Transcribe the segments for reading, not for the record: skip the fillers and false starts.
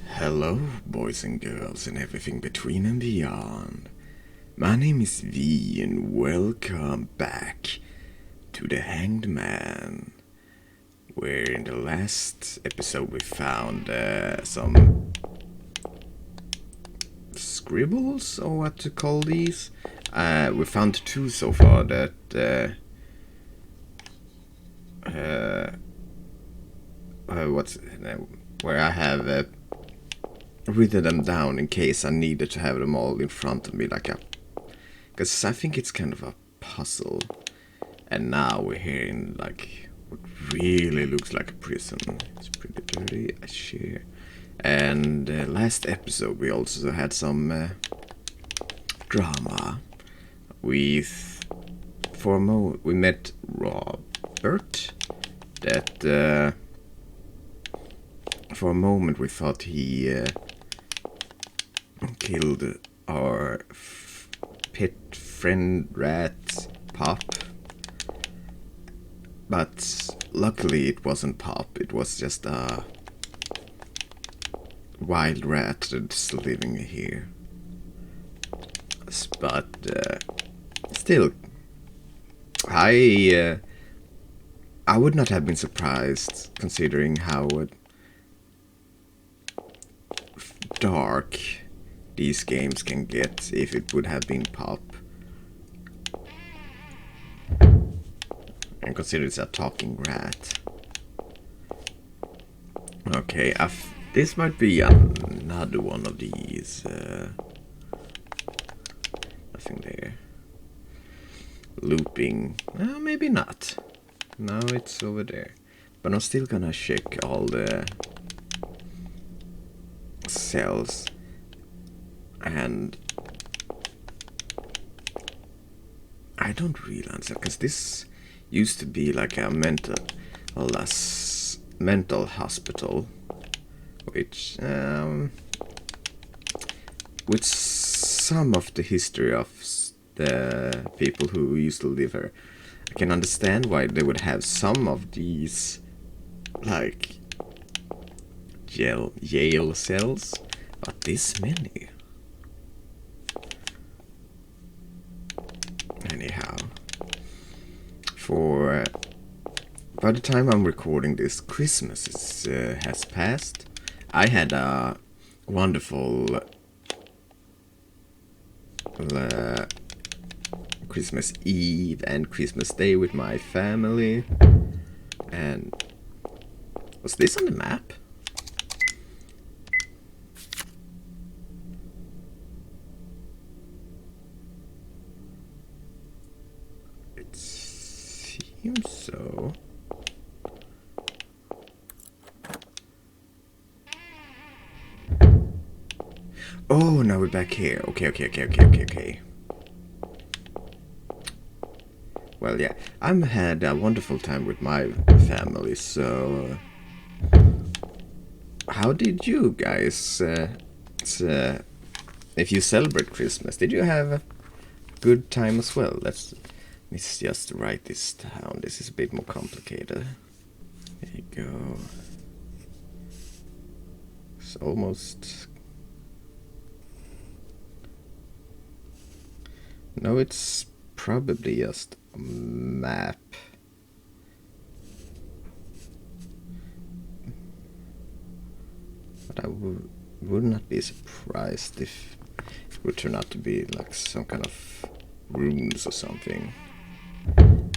Hello, boys and girls, and everything between and beyond. My name is V, and welcome back to the Hanged Man, where in the last episode we found some scribbles, or what to call these. We found two so far that where I have written them down in case I needed to have them all in front of me, because I think it's kind of a puzzle. And now we're here in what really looks like a prison. It's pretty dirty, I share. And last episode we also had some drama with we met Robert. That for a moment we thought he killed our pet friend rat Pop, but luckily it wasn't Pop. It was just a wild rat that's living here. But still, I would not have been surprised, considering how dark these games can get, if it would have been Pop. And consider it's a talking rat. Okay, this might be another one of these. Nothing there. Looping. Maybe not. No, it's over there. But I'm still gonna check all the cells. And I don't realize that, because this used to be like a mental hospital, which with some of the history of the people who used to live here, I can understand why they would have some of these like jail cells, but this many. Anyhow, by the time I'm recording this, Christmas has passed. I had a wonderful Christmas Eve and Christmas Day with my family. And was this on the map? So oh, now we're back here. Okay. Well, yeah, I've had a wonderful time with my family. So how did you guys if you celebrate Christmas, did you have a good time as well? Let's just write this down. This is a bit more complicated. There you go. It's almost... No, it's probably just a map. But I would not be surprised if it would turn out to be like some kind of runes or something.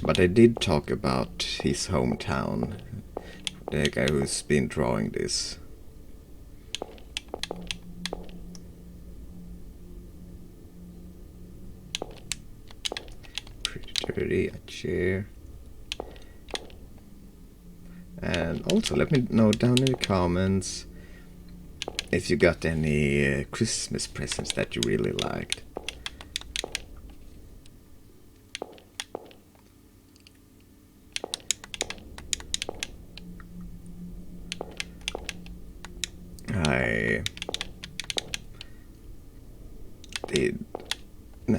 But I did talk about his hometown, the guy who's been drawing this. Pretty dirty, a chair. And also let me know down in the comments if you got any Christmas presents that you really liked.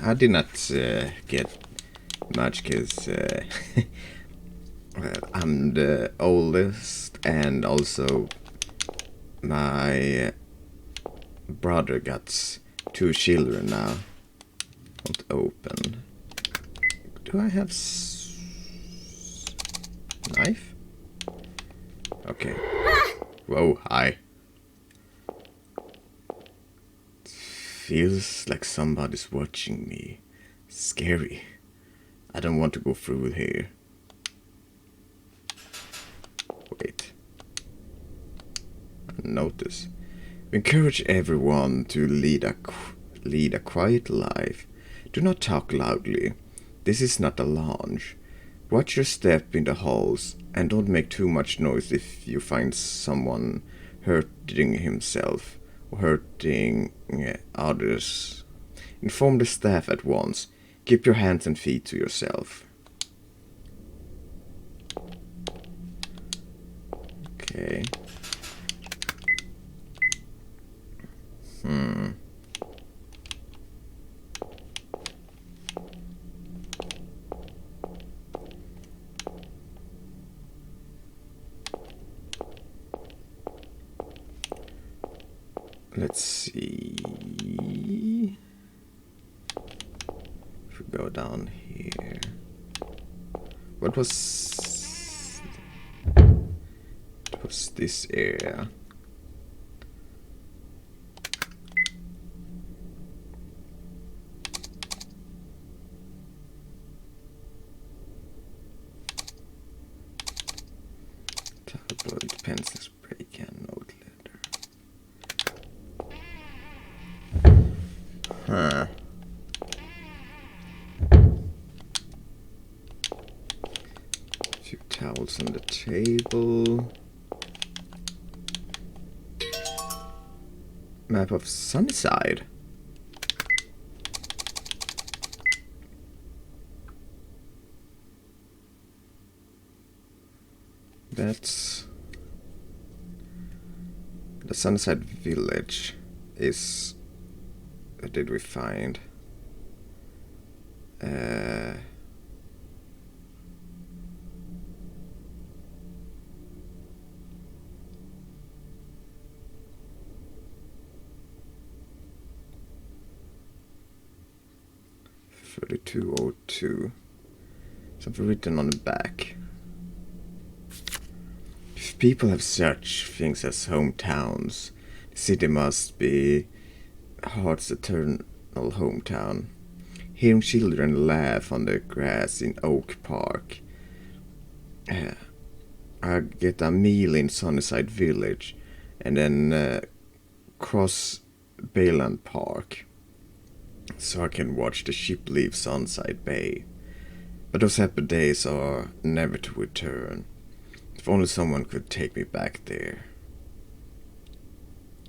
I did not get much, because I'm the oldest, and also my brother got 2 children now. Not open. Do I have knife? Okay. Whoa, hi. Feels like somebody's watching me. Scary. I don't want to go through here. Wait. Notice. We encourage everyone to lead a quiet life. Do not talk loudly. This is not a lounge. Watch your step in the halls and don't make too much noise if you find someone hurting himself or hurting others. Inform the staff at once. Keep your hands and feet to yourself. Okay. Let's see. If we go down here. What was... It was this area. Tabloid, pencil, spray can, note letter. Huh. A few towels on the table. Map of Sunnyside. That's the Sunnyside Village. Is what did we find? $3202. Something written on the back. If people have such things as hometowns, the city must be Heart's eternal hometown. Hearing children laugh on the grass in Oak Park. I get a meal in Sunnyside Village and then cross Bayland Park so I can watch the ship leave Sunside Bay. But those happy days are never to return. If only someone could take me back there.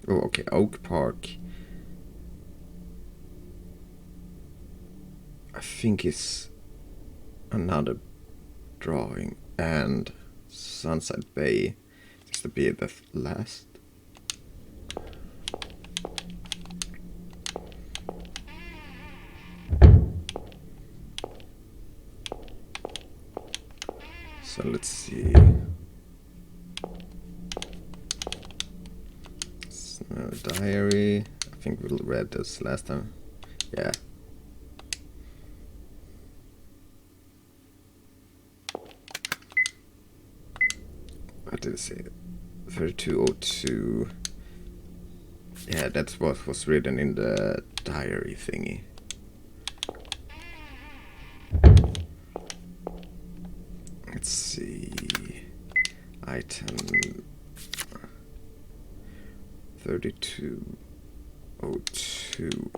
Oh, okay, Oak Park. I think it's another drawing, and Sunside Bay is to be the last. So let's see. Snow Diary. I think we read this last time. Yeah. What did it say? 3202. Yeah, that's what was written in the diary thingy. Let's see. Item 3202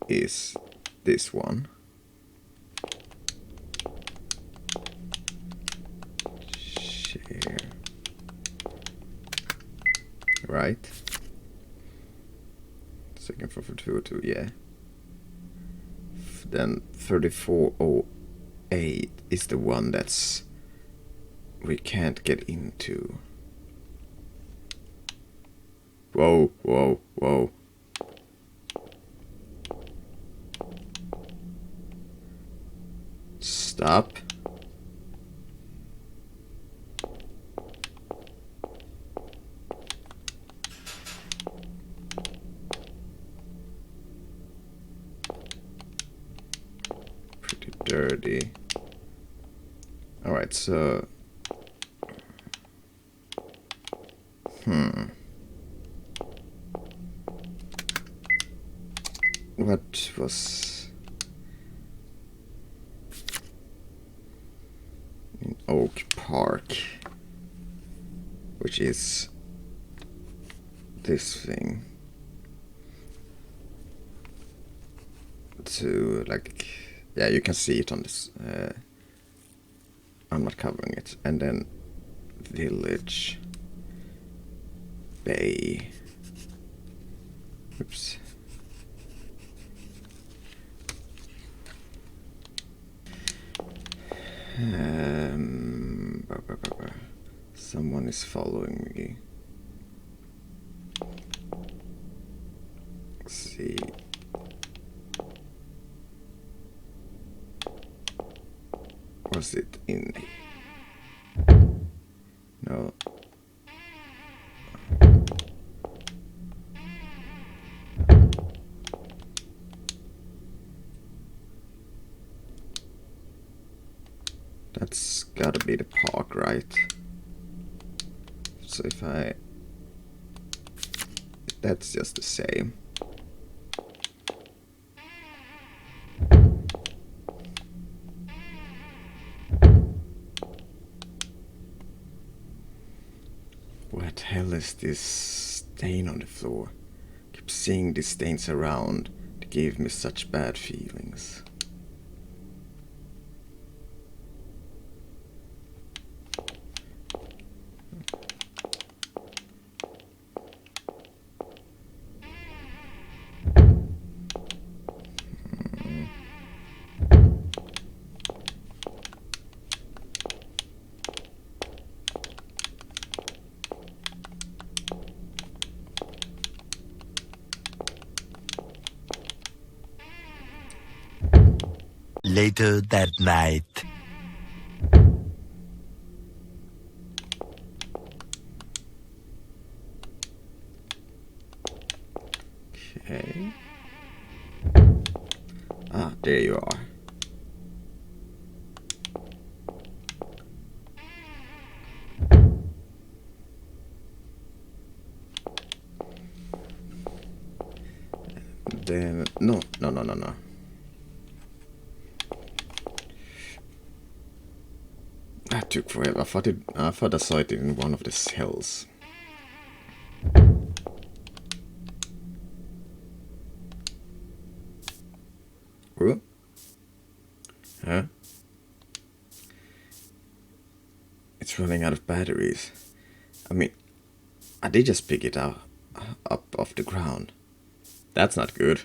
is this one. Share. Right. Second for 3202, yeah. Then 3408 is the one that's we can't get into. Whoa, whoa, whoa. Stop. dirty. Alright, so... What was... in Oak Park? Which is... this thing. To, like... yeah, you can see it on this... I'm not covering it. And then... Village... Bay... Oops. Someone is following me. Let's see. Was it in? No. That's gotta be the park, right? So if I... that's just the same. What the hell is this stain on the floor? I keep seeing these stains around. They gave me such bad feelings. Later that night. Okay. Ah, there you are. Then no. That took forever. I thought I saw it in one of the cells. Ooh. Huh? It's running out of batteries. I mean, I did just pick it up off the ground. That's not good.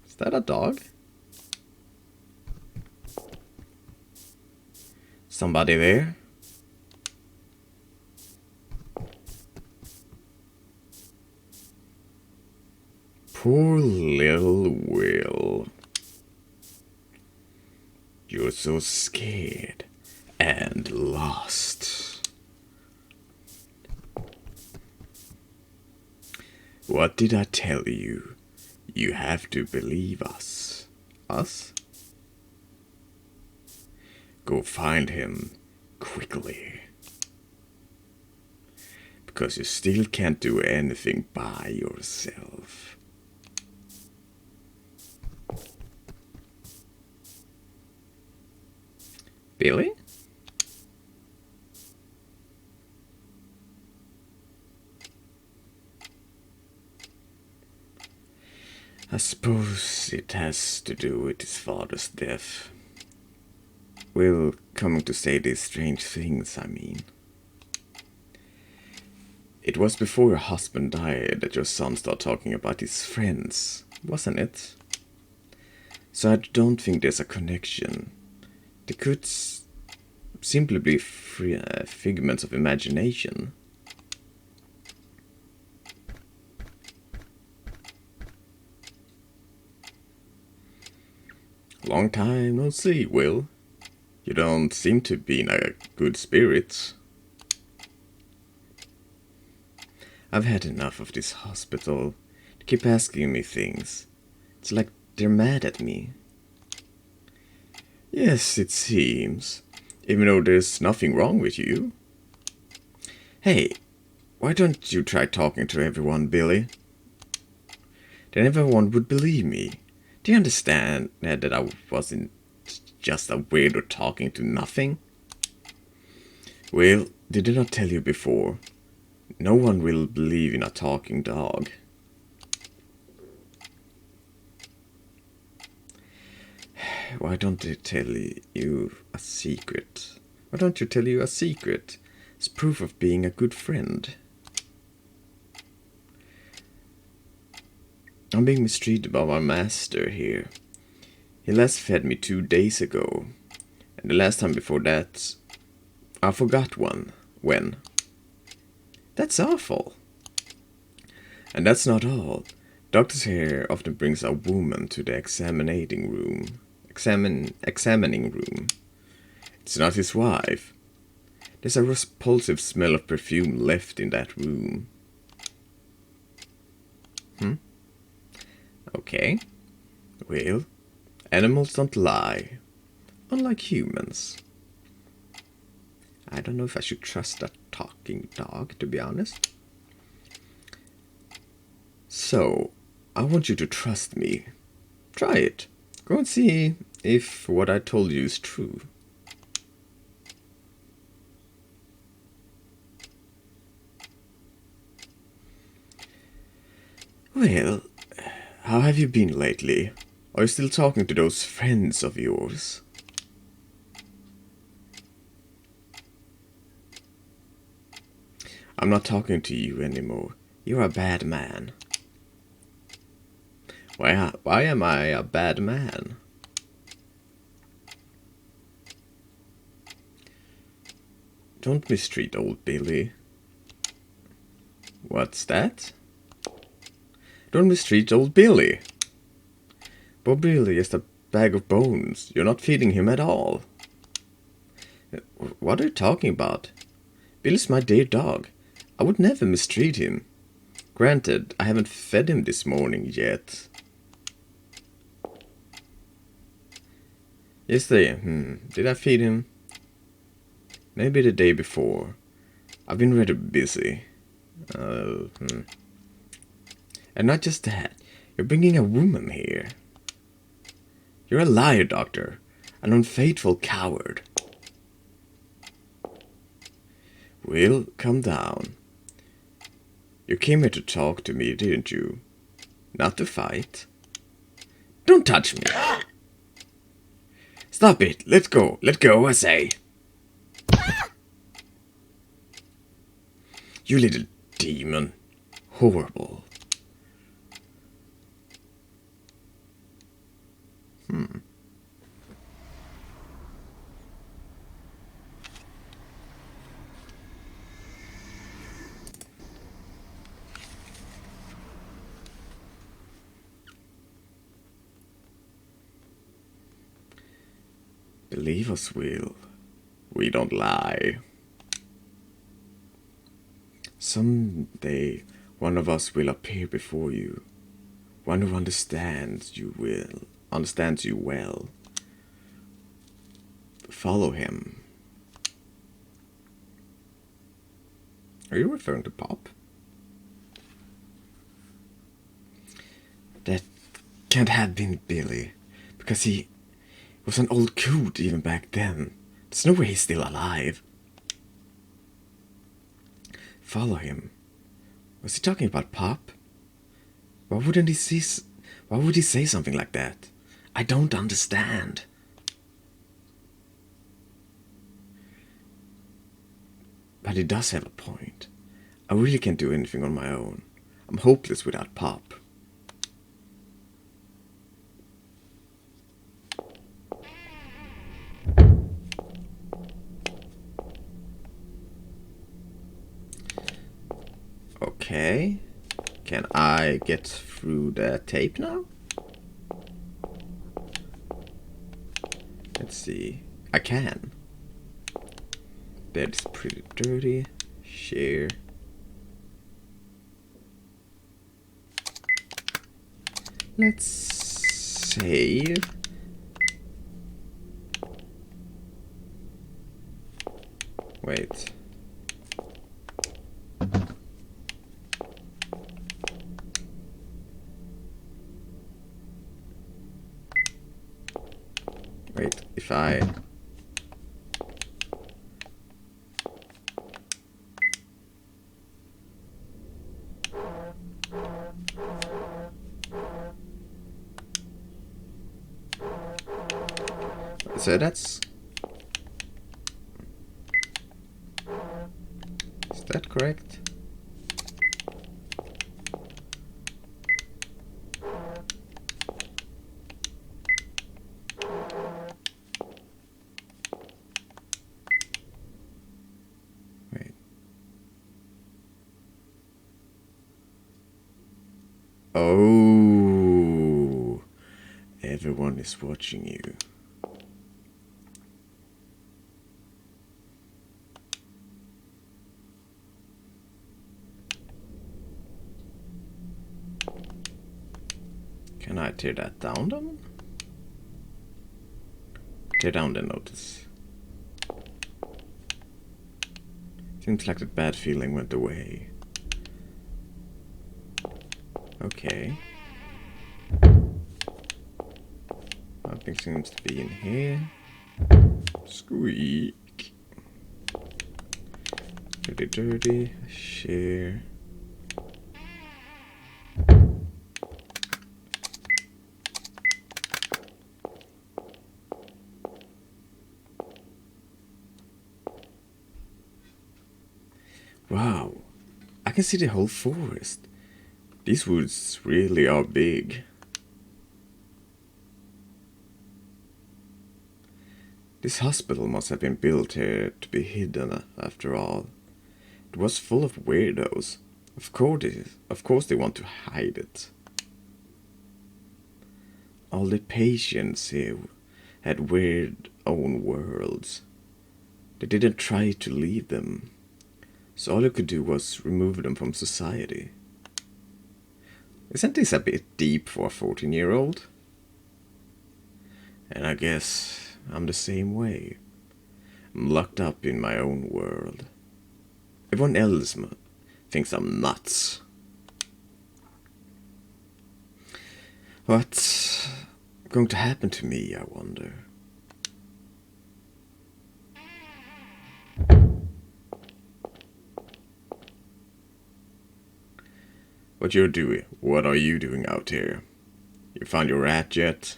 Is that a dog? Somebody there? Poor little Will. You're so scared and lost. What did I tell you? You have to believe us. Us? Go find him quickly. Because you still can't do anything by yourself. Billy? I suppose it has to do with his father's death. Will coming to say these strange things, I mean. It was before your husband died that your son started talking about his friends, wasn't it? So I don't think there's a connection. They could simply be figments of imagination. Long time no see, Will. You don't seem to be in a good spirits. I've had enough of this hospital. They keep asking me things. It's like they're mad at me. Yes, it seems. Even though there's nothing wrong with you. Hey, why don't you try talking to everyone, Billy? Then everyone would believe me. Do you understand that I wasn't just a weirdo talking to nothing? Well, did I not tell you before? No one will believe in a talking dog. Why don't they tell you a secret? Why don't you tell you a secret? It's proof of being a good friend. I'm being mistreated by my master here. He last fed me 2 days ago. And the last time before that, I forgot when. That's awful. And that's not all. Doctors here often brings a woman to the examining room. It's not his wife. There's a repulsive smell of perfume left in that room. Okay. Well, animals don't lie. Unlike humans. I don't know if I should trust a talking dog, to be honest. So, I want you to trust me. Try it. Go and see if what I told you is true. Well, how have you been lately? Are you still talking to those friends of yours? I'm not talking to you anymore. You're a bad man. Why am I a bad man? Don't mistreat old Billy. What's that? Don't mistreat old Billy. Bob Billy is a bag of bones. You're not feeding him at all. What are you talking about? Billy's my dear dog. I would never mistreat him. Granted, I haven't fed him this morning yet. Yesterday, did I feed him? Maybe the day before. I've been rather busy. And not just that, you're bringing a woman here. You're a liar, Doctor. An unfaithful coward. Well, calm down. You came here to talk to me, didn't you? Not to fight. Don't touch me. Stop it. Let go. Let go, I say. You little demon. Horrible. Believe us, Will. We don't lie. Someday, one of us will appear before you. One who understands you well. Follow him. Are you referring to Pop? That can't have been Billy, because he was an old coot even back then. There's no way he's still alive. Follow him. Was he talking about Pop? Why would he say something like that? I don't understand. But he does have a point. I really can't do anything on my own. I'm hopeless without Pop. Okay. Can I get through the tape now? Let's see. I can. Bed's pretty dirty. Share. Let's save. Wait. Wait, if I... So that's... Is that correct? Wait. Oh, everyone is watching you. Can I tear that down then? Tear down the notice. Seems like that bad feeling went away. Okay. Nothing seems to be in here. Squeak. Dirty, dirty. Share. Wow, I can see the whole forest. These woods really are big. This hospital must have been built here to be hidden after all. It was full of weirdos. Of course they want to hide it. All the patients here had weird own worlds. They didn't try to leave them. So all you could do was remove them from society. Isn't this a bit deep for a 14-year-old? And I guess I'm the same way. I'm locked up in my own world. Everyone else thinks I'm nuts. What's going to happen to me, I wonder? What are you doing out here? You found your rat yet?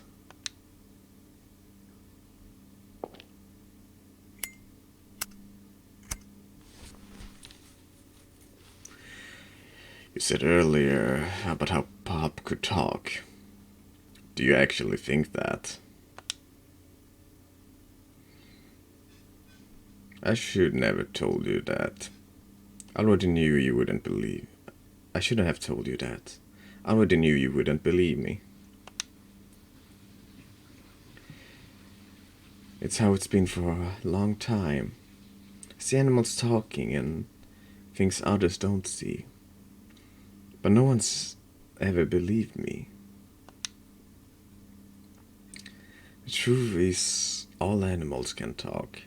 You said earlier about how Pop could talk. Do you actually think that? I should never told you that. I already knew you wouldn't believe. I shouldn't have told you that. I already knew you wouldn't believe me. It's how it's been for a long time. I see animals talking and things others don't see. But no one's ever believed me. The truth is, all animals can talk.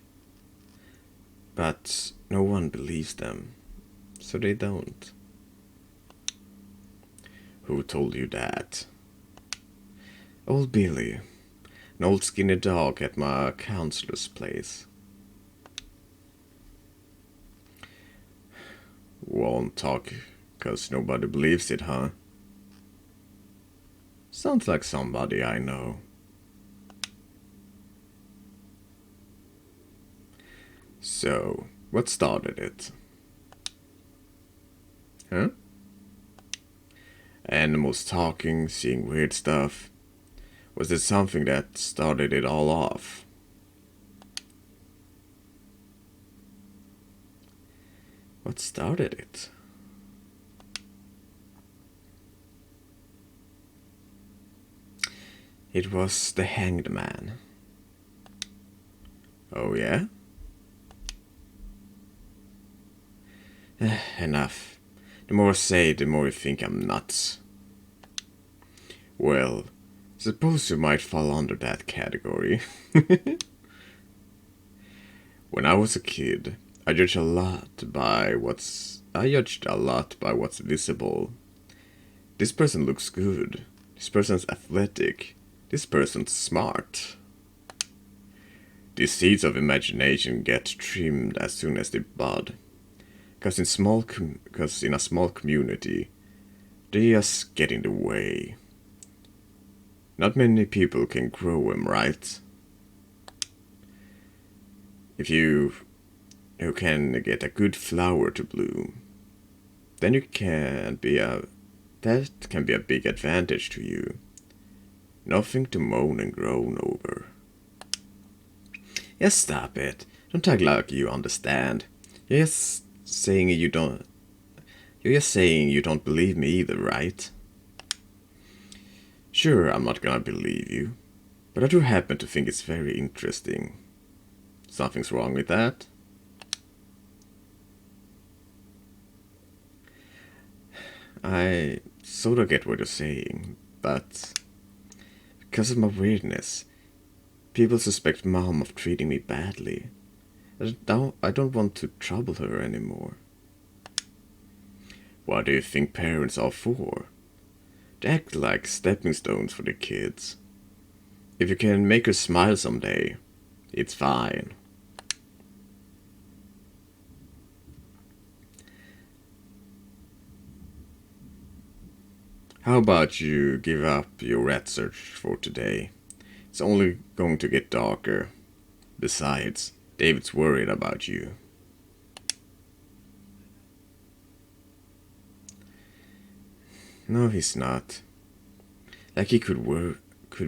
But no one believes them, so they don't. Who told you that? Old Billy, an old skinny dog at my counselor's place. Won't talk 'cause nobody believes it, huh? Sounds like somebody I know. So, what started it? Huh? Animals talking, seeing weird stuff. Was it something that started it all off? What started it? It was the Hanged Man. Oh yeah? Enough. The more I say, the more you think I'm nuts. Well, suppose you might fall under that category. When I was a kid, I judged a lot by what's visible. This person looks good. This person's athletic. This person's smart. These seeds of imagination get trimmed as soon as they bud. Because in a small community, they just get in the way. Not many people can grow them, right? If you can get a good flower to bloom, then that can be a big advantage to you. Nothing to moan and groan over. Yes, stop it. Don't talk like you understand. You're just saying you don't believe me either, right? Sure, I'm not gonna believe you, but I do happen to think it's very interesting. Something's wrong with that? I sort of get what you're saying, but because of my weirdness, people suspect Mom of treating me badly. I don't want to trouble her anymore. What do you think parents are for? They act like stepping stones for the kids. If you can make her smile someday, it's fine. How about you give up your rat search for today? It's only going to get darker. Besides, David's worried about you. No, he's not. Like he could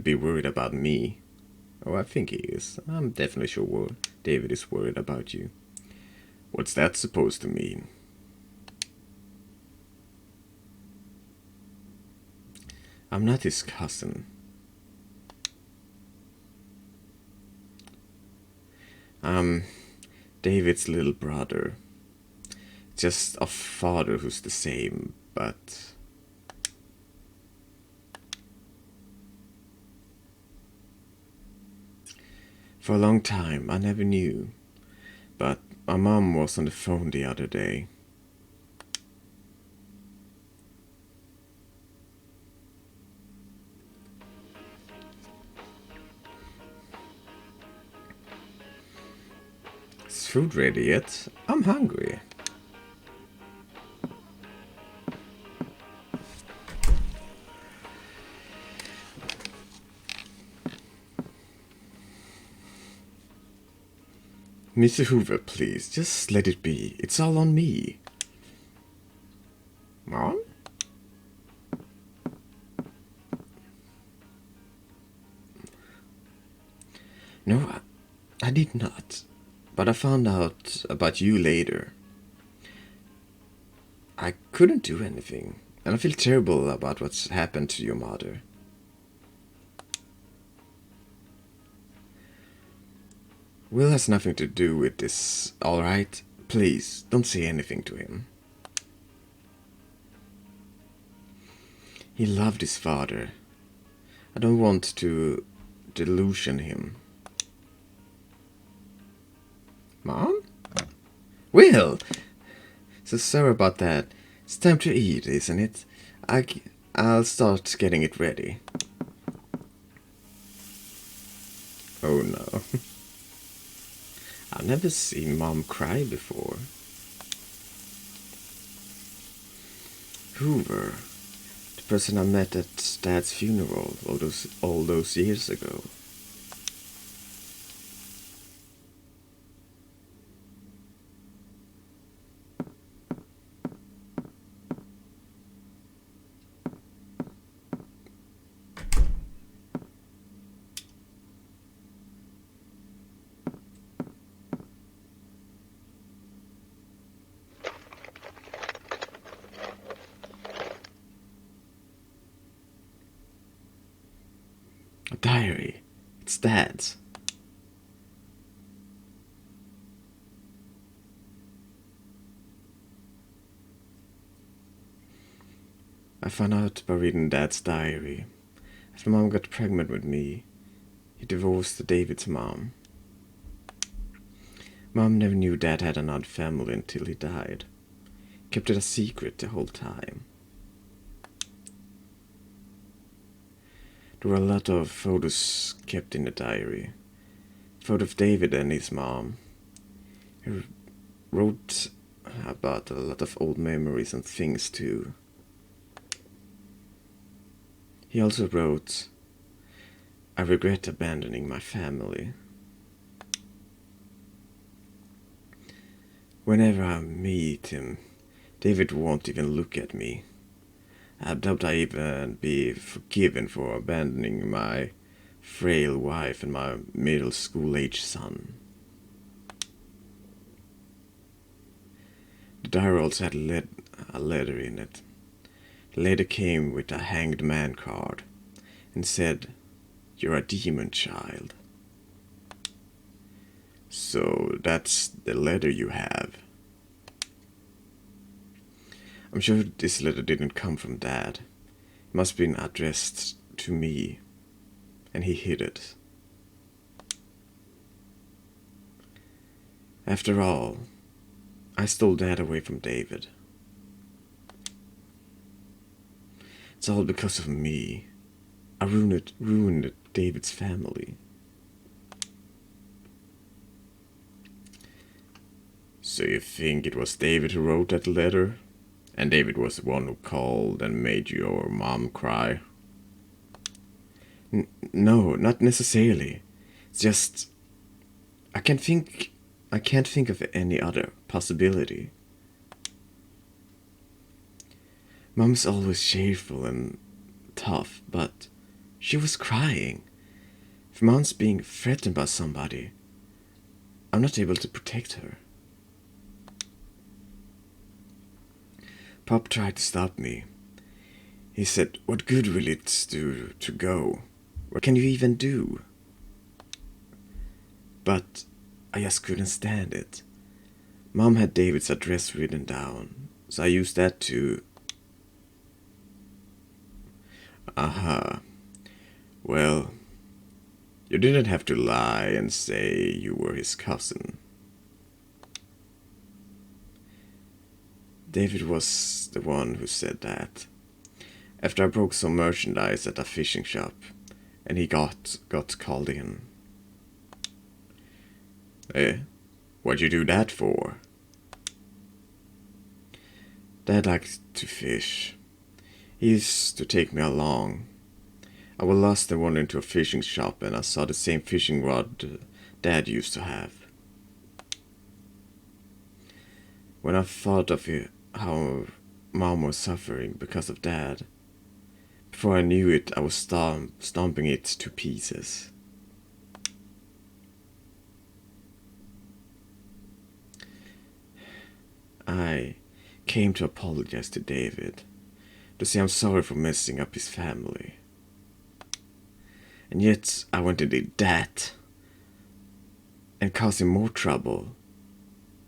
be worried about me. Oh, I think he is. I'm definitely sure David is worried about you. What's that supposed to mean? I'm not his cousin. I'm David's little brother. Just a father who's the same, but... For a long time, I never knew. But my mom was on the phone the other day. Is food ready yet? I'm hungry. Mr. Hoover, please, just let it be. It's all on me. Mom? No, I did not. But I found out about you later. I couldn't do anything, and I feel terrible about what's happened to your mother. Will has nothing to do with this, alright? Please, don't say anything to him. He loved his father. I don't want to delusion him. Mom? Will! So sorry about that. It's time to eat, isn't it? I'll start getting it ready. Oh no. I've never seen Mom cry before. Hoover, the person I met at Dad's funeral all those years ago. A diary. It's Dad's. I found out by reading Dad's diary After Mom got pregnant with me, he divorced David's mom. Mom never knew Dad had another family until he died. Kept it a secret the whole time. There were a lot of photos kept in the diary. Photo of David and his mom. He wrote about a lot of old memories and things too. He also wrote, "I regret abandoning my family. Whenever I meet him, David won't even look at me. I doubt I even be forgiven for abandoning my frail wife and my middle school-age son." The diary also had a letter in it. The letter came with a hanged man card and said, "You're a demon child." So that's the letter you have. I'm sure this letter didn't come from Dad. It must have been addressed to me, and he hid it. After all, I stole Dad away from David. It's all because of me. I ruined David's family. So you think it was David who wrote that letter? And David was the one who called and made your mom cry? No, not necessarily. It's just I can't think of any other possibility. Mom's always cheerful and tough, but she was crying. If Mom's being threatened by somebody, I'm not able to protect her. Pop tried to stop me. He said, "What good will it do to go? What can you even do?" But I just couldn't stand it. Mom had David's address written down, so I used that to... Aha. Well, you didn't have to lie and say you were his cousin. David was the one who said that. After I broke some merchandise at a fishing shop, and he got called in. What'd you do that for? Dad liked to fish. He used to take me along. I was lost and wandered into a fishing shop, and I saw the same fishing rod Dad used to have. When I thought of it, how Mom was suffering because of Dad, before I knew it, I was stomping it to pieces. I came to apologize to David, to say I'm sorry for messing up his family. And yet I went and did that, and caused him more trouble,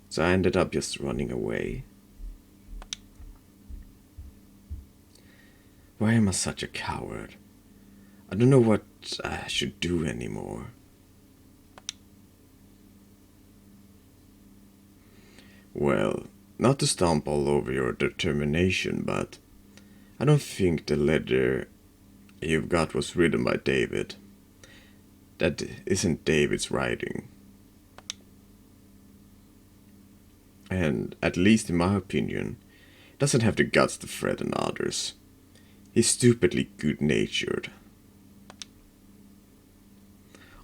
so I ended up just running away. Why am I such a coward? I don't know what I should do anymore. Well, not to stomp all over your determination, but I don't think the letter you've got was written by David. That isn't David's writing. And, at least in my opinion, he doesn't have the guts to threaten others. He's stupidly good-natured.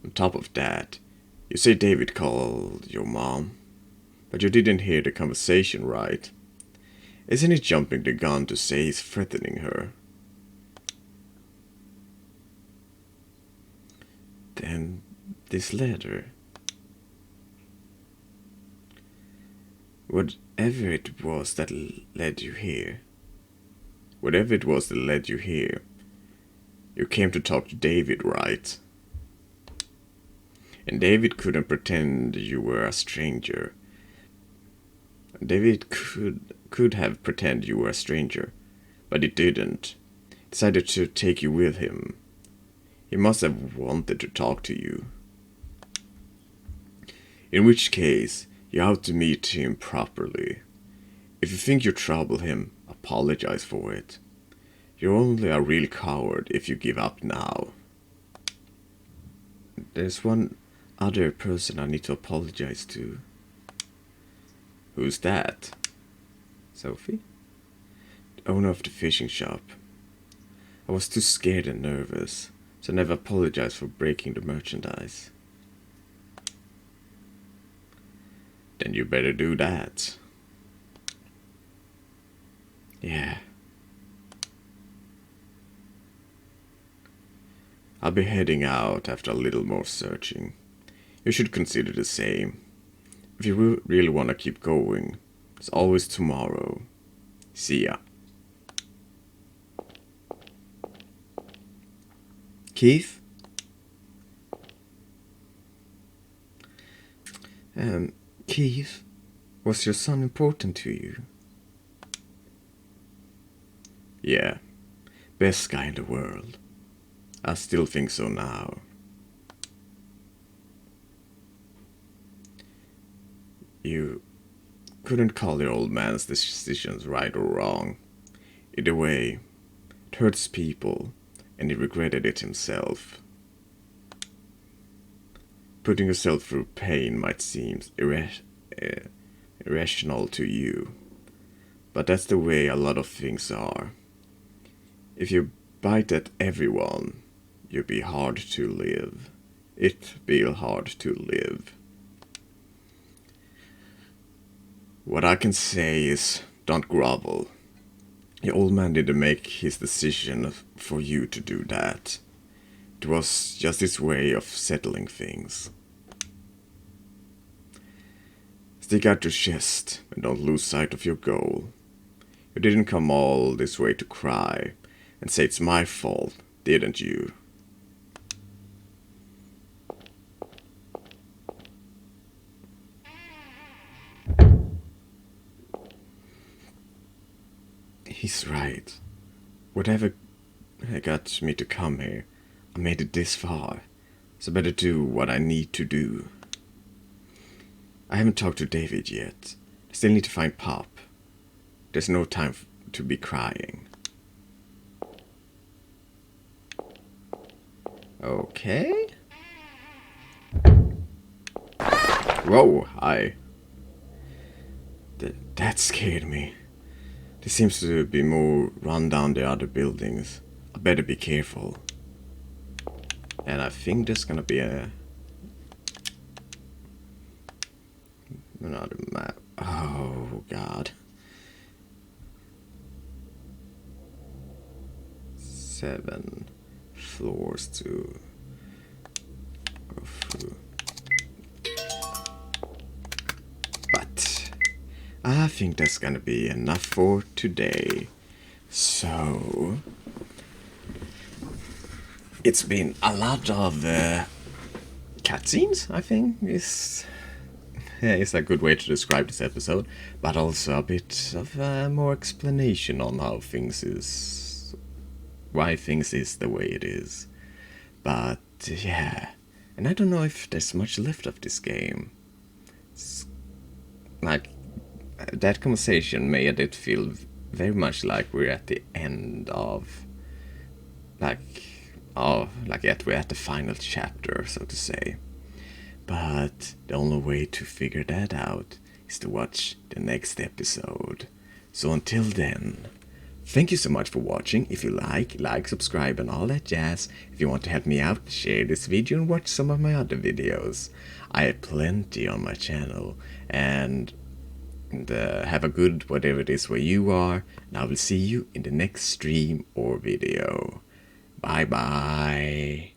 On top of that, you say David called your mom, but you didn't hear the conversation, right? Isn't he jumping the gun to say he's threatening her? Then this letter. Whatever it was that led you here, you came to talk to David, right? And David couldn't pretend you were a stranger. David could have pretended you were a stranger, but he didn't. Decided to take you with him, He must have wanted to talk to you. In which case, you have to meet him properly. If you think you trouble him, apologize for it. You're only a real coward if you give up now. There's one other person I need to apologize to. Who's that? Sophie? The owner of the fishing shop. I was too scared and nervous, so I never apologized for breaking the merchandise. Then you better do that. Yeah. I'll be heading out after a little more searching. You should consider the same. If you really want to keep going, there's always tomorrow. See ya. Keith? Keith, was your son important to you? Yeah, best guy in the world. I still think so now. You couldn't call your old man's decisions right or wrong. Either way, it hurts people, and he regretted it himself. Putting yourself through pain might seem irrational to you, but that's the way a lot of things are. If you bite at everyone, you'll be hard to live. It'll be hard to live. What I can say is, don't grovel. Your old man didn't make his decision for you to do that. It was just his way of settling things. Stick out your chest and don't lose sight of your goal. You didn't come all this way to cry and say it's my fault, didn't you? He's right. Whatever got me to come here, I made it this far, so better do what I need to do. I haven't talked to David yet. I still need to find Pop. There's no time to be crying. Okay. Whoa, that scared me. There seems to be more run down the other buildings. I better be careful. And I think there's gonna be another map. Oh god. 7 floors to go through. But I think that's gonna be enough for today. So it's been a lot of cutscenes, I think is a good way to describe this episode, but also a bit of more explanation on how why things is the way it is. But yeah, and I don't know if there's much left of this game. It's like that conversation made it feel very much like we're at the end of we're at the final chapter, so to say. But the only way to figure that out is to watch the next episode. So until then, thank you so much for watching. If you like, subscribe and all that jazz. If you want to help me out, share this video and watch some of my other videos. I have plenty on my channel. And have a good whatever it is where you are. And I will see you in the next stream or video. Bye bye.